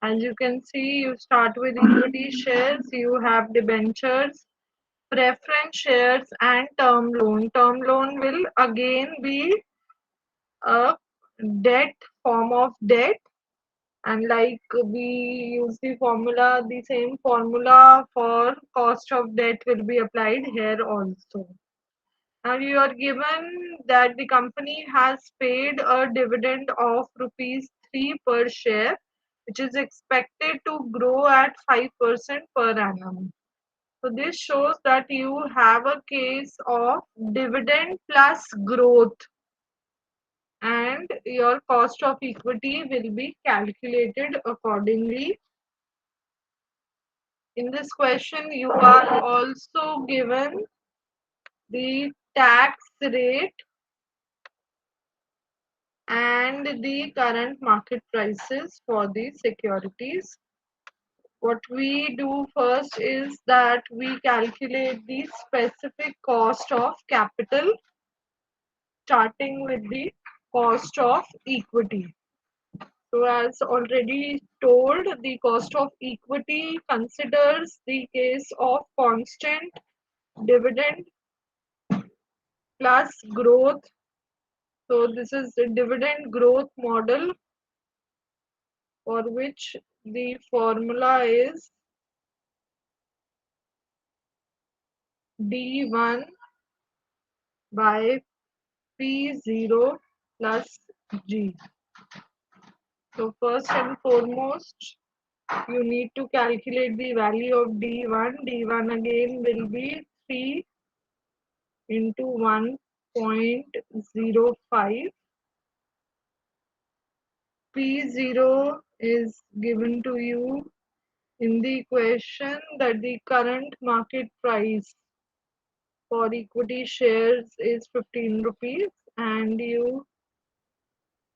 As you can see, you start with equity shares, you have debentures, preference shares, and term loan. Term loan will again be a debt, form of debt, and like we use the same formula for cost of debt will be applied here also. Now you are given that the company has paid a dividend of rupees 3 per share, which is expected to grow at 5% per annum. So this shows that you have a case of dividend plus growth, and your cost of equity will be calculated accordingly. In this question, you are also given the tax rate and the current market prices for the securities. What we do first is that we calculate the specific cost of capital, starting with the cost of equity. So as already told, the cost of equity considers the case of constant dividend plus growth. So this is the dividend growth model, for which the formula is D1 by P0 plus G. So first and foremost, you need to calculate the value of D1. D1 again will be 3 into 1.05. P0 is given to you in the equation that the current market price for equity shares is 15 rupees, and you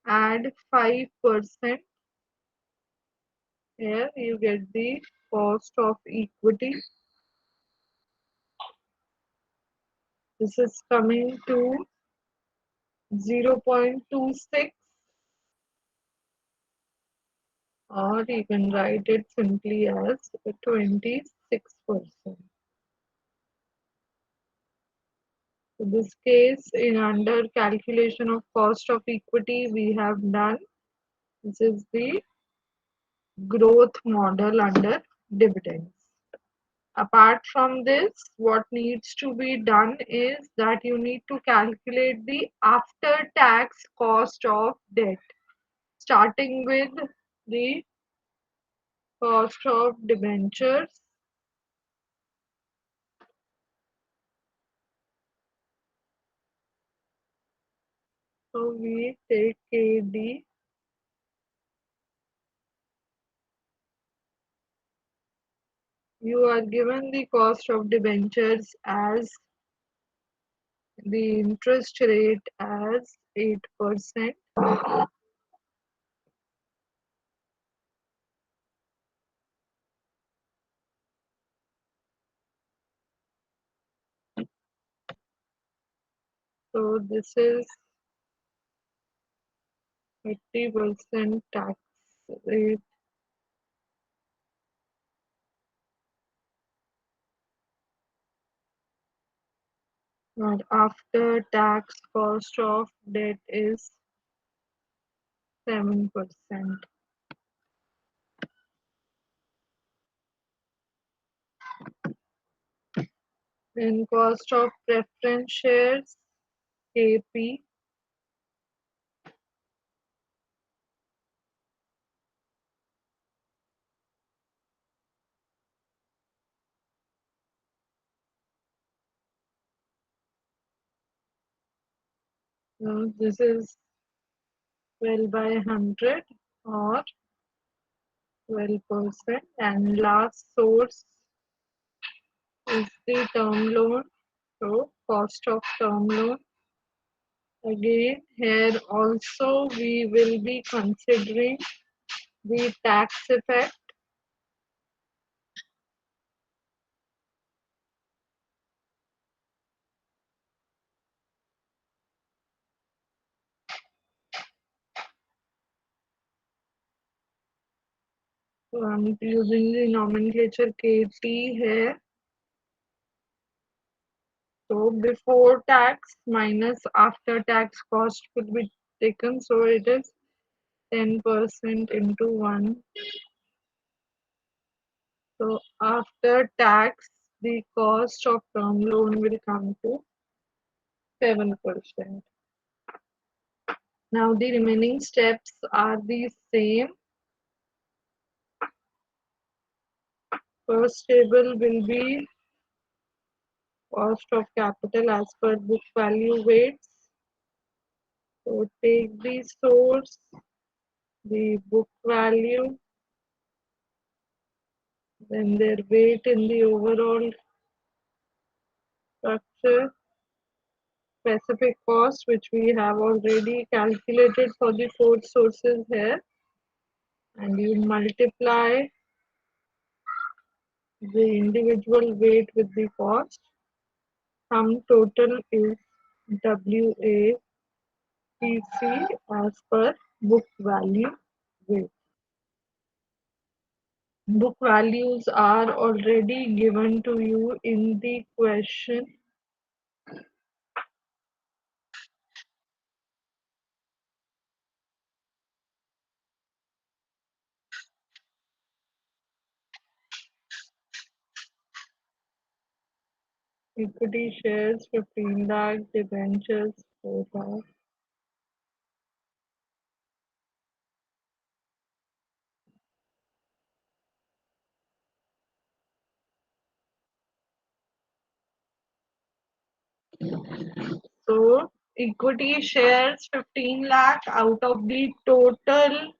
add 5%. Here you get the cost of equity. This is coming to 0.26, or you can write it simply as 26%. In this case, in under calculation of cost of equity, we have done, this is the growth model under dividends. Apart from this, what needs to be done is that you need to calculate the after tax cost of debt, starting with the cost of debentures. So we take KD. You are given the cost of debentures as the interest rate as 8%. So this is 80% tax rate. And after tax cost of debt is 7%. Then cost of preference shares, KP. So this is 12 by 100 or 12%. And last source is the term loan. So cost of term loan. Again, here also we will be considering the tax effect. So I'm using the nomenclature KT here. So before tax minus after tax cost will be taken. So it is 10% into 1. So after tax, the cost of term loan will come to 7%. Now the remaining steps are the same. First table will be cost of capital as per book value weights. So take the source, the book value, then their weight in the overall structure, specific cost which we have already calculated for the 4 sources here, and you multiply the individual weight with the cost. Sum total is WACC as per book value weight. Book values are already given to you in the question. Equity shares 15 lakh, debentures 4 lakh. So equity shares 15 lakh out of the total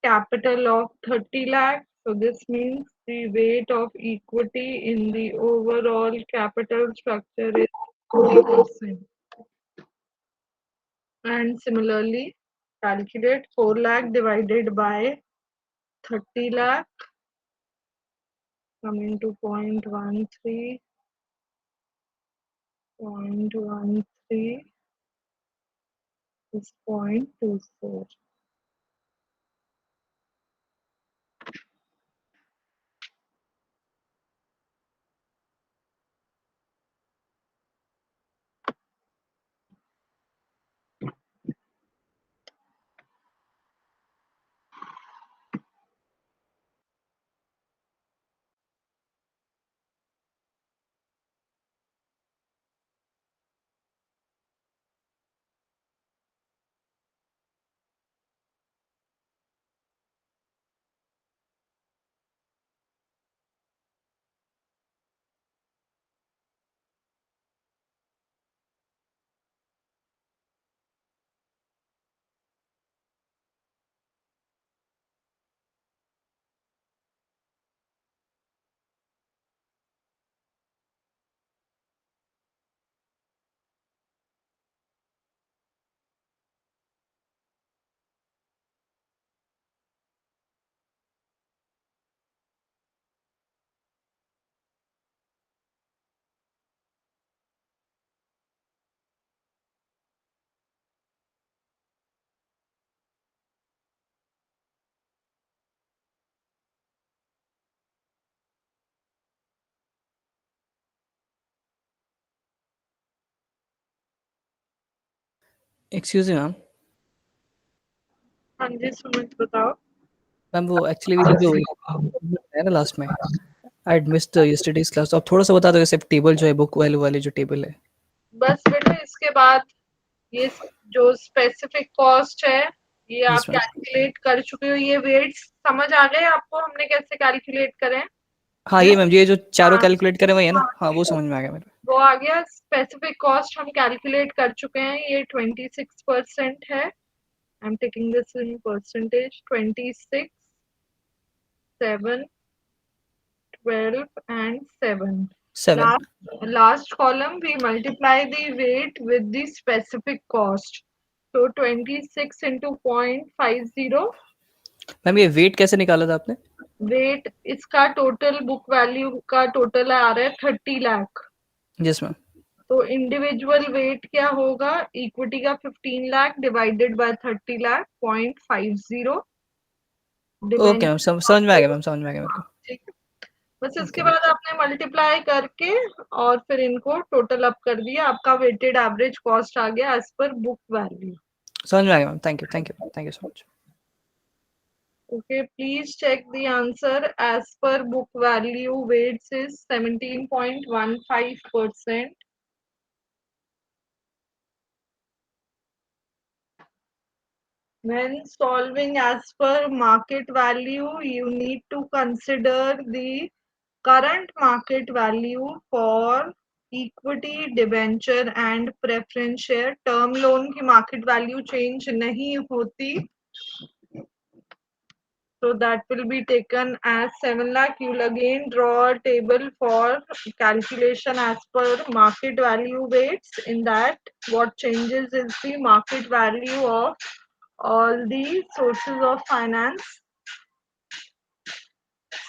capital of 30 lakh. So this means the weight of equity in the overall capital structure is 40%. And similarly, calculate 4 lakh divided by 30 lakh, coming to 0.13, 0.13 is 0.24. Excuse me ma'am. हाँ जी सुमित बताओ। Ma'am वो actually मेरी जो है ना last में I had missed yesterday's class, तो आप थोड़ा सा बता दो सिर्फ टेबल जो है बुक वैल्यू वाली जो टेबल है। बस बेटा इसके बाद ये जो स्पेसिफिक कॉस्ट है ये आप यस मैम। कैलकुलेट कर चुके हो। ये वेट्स समझ आ गए आपको हमने कैसे कैलकुलेट करें? हाँ ये ये मैम, ये जो चारों हाँ कैलकुलेट करे वही है ना? हाँ हाँ वो ठीक है, समझ में आ गया मेरे। वो आ गया। स्पेसिफिक कॉस्ट हम कैलकुलेट कर चुके हैं, ये 26% है। I am taking this in percentage. 26, 7, 12 and 7. 7। Last column we multiply the weight with the specific cost. So 26 into 0.50. Ma'am ये वेट कैसे निकाला था आपने? वेट इसका टोटल बुक वैल्यू का टोटल आ रहा है 30 लाख। Yes ma'am. तो इंडिविजुअल वेट क्या होगा? इक्विटी का 15 lakh divided by 30 lakh 0.50। Okay ma'am, debenture समझ में आ गया मैम, समझ में आ गया मेरे को। ठीक है। बस इसके ओके बाद आपने मल्टीप्लाई करके और फिर इनको टोटल अप कर दिया, आपका वेटेड एवरेज कॉस्ट आ गया एज पर बुक वैल्यू। समझ में आ गया ma'am, thank you, thank you, thank you so much. Okay, please check the answer. As per book value, weights is 17.15%. When solving as per market value, you need to consider the current market value for equity, debenture and preference share. Term loan की market value change नहीं होती, so that will be taken as 7 lakh. You will again draw a table for calculation as per market value weights. In that, what changes is the market value of all the sources of finance.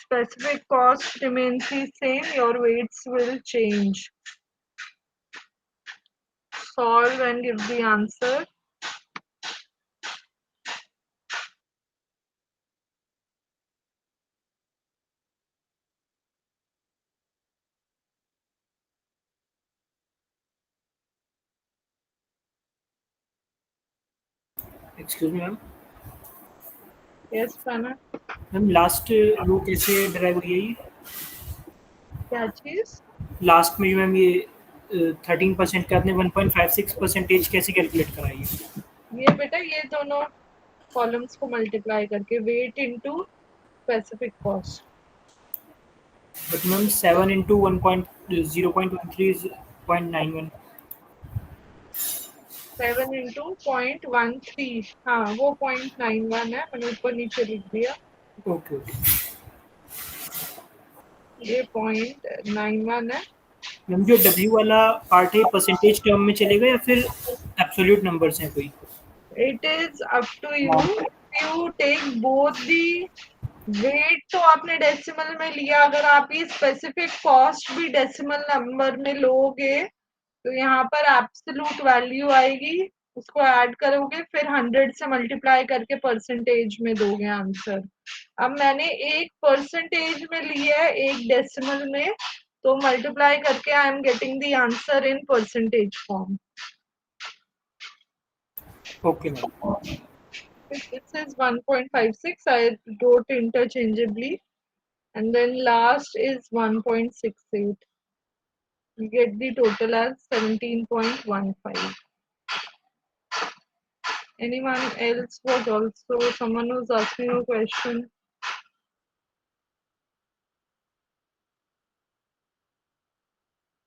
Specific cost remains the same, your weights will change. Solve and give the answer. Excuse me ma'am. Yes, Prana. Ma'am last row कैसे derive हुई है ये? क्या चीज? Last में ma'am ये 13% का आपने 1.56% कैसे कैलकुलेट करा ये? ये बेटा ये दोनों कॉलम्स को मल्टीप्लाई करके weight into specific cost. But ma'am 7 into 0.13 is 0.91। 7 into 0.13, हाँ वो 0.91 है, मैंने ऊपर नीचे लिख दिया। ओके ओके ये 0.91 है। मैम जो डब्ल्यू वाला पार्ट है परसेंटेज टर्म में चलेगा या फिर एब्सोल्यूट नंबर्स हैं कोई? It is up to you, you take both the weight. तो आपने डेसिमल में लिया, अगर आप ये स्पेसिफिक कॉस्ट भी डेसिमल नंबर में लोगे तो यहाँ पर एब्सोल्यूट वैल्यू आएगी, उसको ऐड करोगे फिर 100 से मल्टीप्लाई करके परसेंटेज में दोगे आंसर। अब मैंने एक परसेंटेज में लिया है, एक डेसिमल में, तो मल्टीप्लाई करके I am getting the answer in percentage form. Okay ma'am. This is 1.56. I wrote interchangeably, and then last is 1.68. You get the total as 17.15. Anyone else was also someone who's asking a question?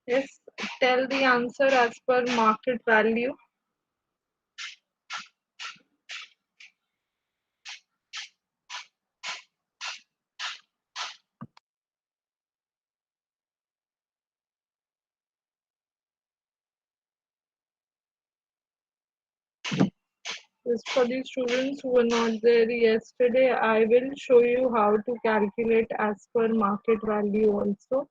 Yes, tell the answer as per market value. This for the students who were not there yesterday. I will show you how to calculate as per market value also.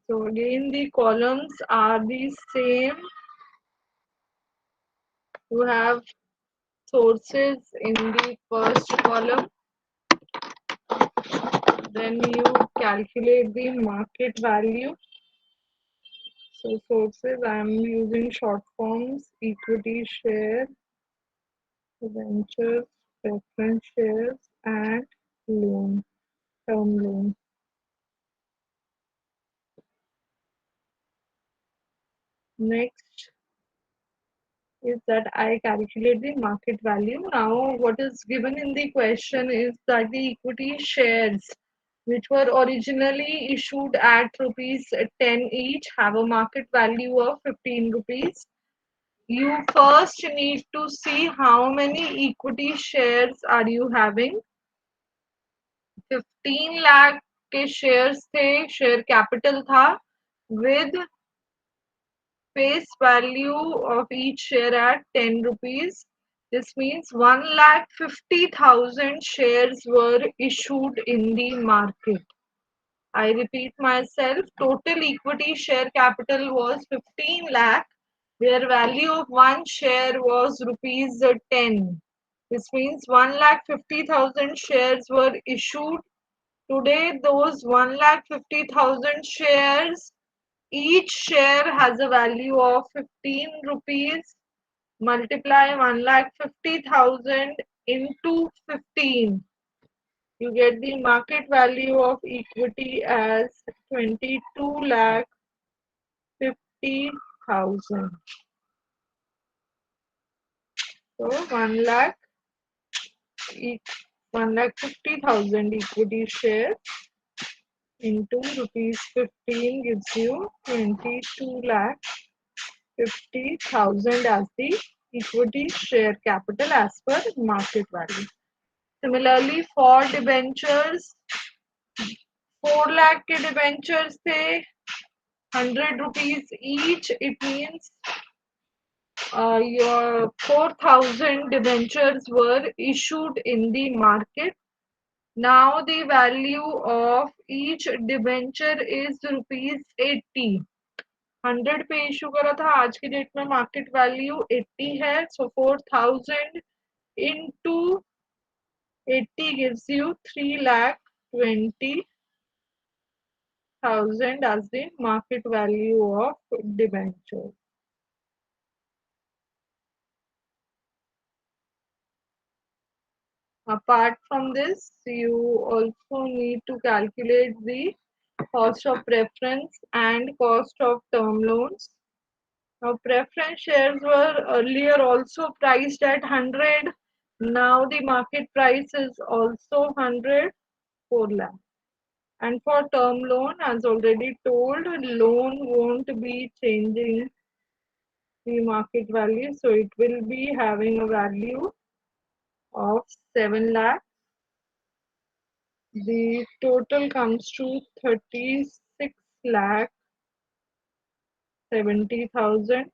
So again, the columns are the same. You have sources in the first column, then you calculate the market value. So sources, I am using short forms: equity share, ventures, preference shares and loan, term loan. Next is that I calculate the market value. Now what is given in the question is that the equity shares which were originally issued at rupees 10 each have a market value of 15 rupees. You first need to see how many equity shares are you having. 15 lakh के shares थे, share capital था, with face value of each share at 10 rupees. This means 1,50,000 shares were issued in the market. I repeat myself, total equity share capital was 15 lakh where value of one share was rupees 10. This means 1,50,000 shares were issued. Today, those 1,50,000 shares, each share has a value of 15 rupees. Multiply 1,50,000 into 15. You get the market value of equity as 22,50,000. So 1,50,000 equity share into rupees 15 gives you 22,50,000 as the equity share capital as per market value. Similarly, for debentures, 4 lakh के debentures थे 100 rupees each. It means your 4,000 debentures were issued in the market. Now the value of each debenture is rupees 80. 100 पे issue करा था, आज की date में market value 80 है. So 4,000 into 80 gives you 3,20,000 as the market value of debenture. Apart from this, you also need to calculate the cost of preference and cost of term loans. Now, preference shares were earlier also priced at 100. Now the market price is also 100, 4 lakh. And for term loan, as already told, loan won't be changing the market value. So it will be having a value of 7 lakh. The total comes to 36 lakh 70,000.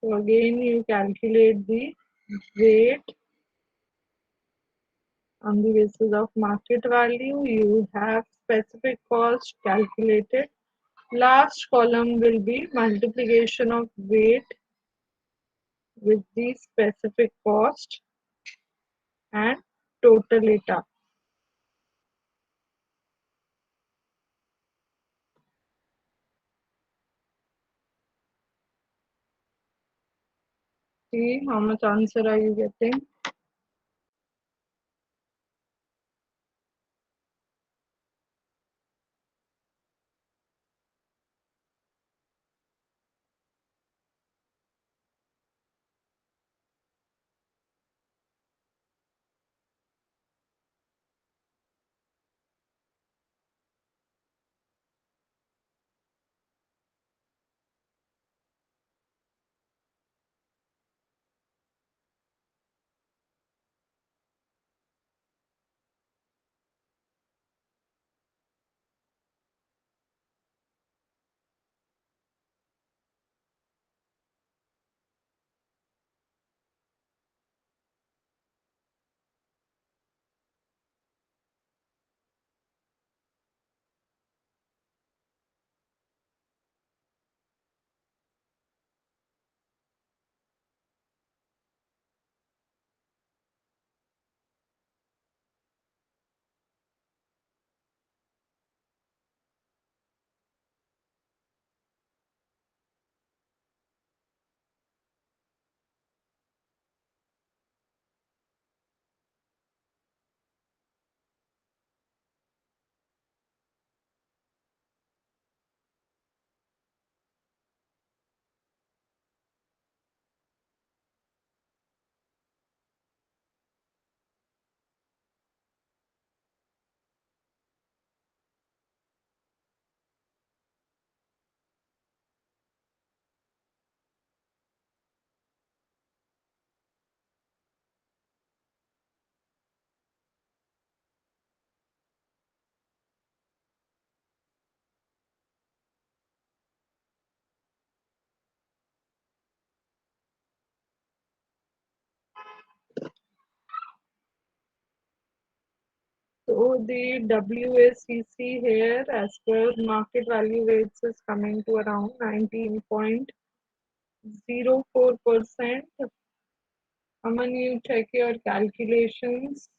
So again, you calculate the rate on the basis of market value. You have specific cost calculated. Last column will be multiplication of weight with the specific cost and total it up. See how much answer are you getting? So the WACC here as per market value rates is coming to around 19.5. 0.04%. Aman, you check your calculations.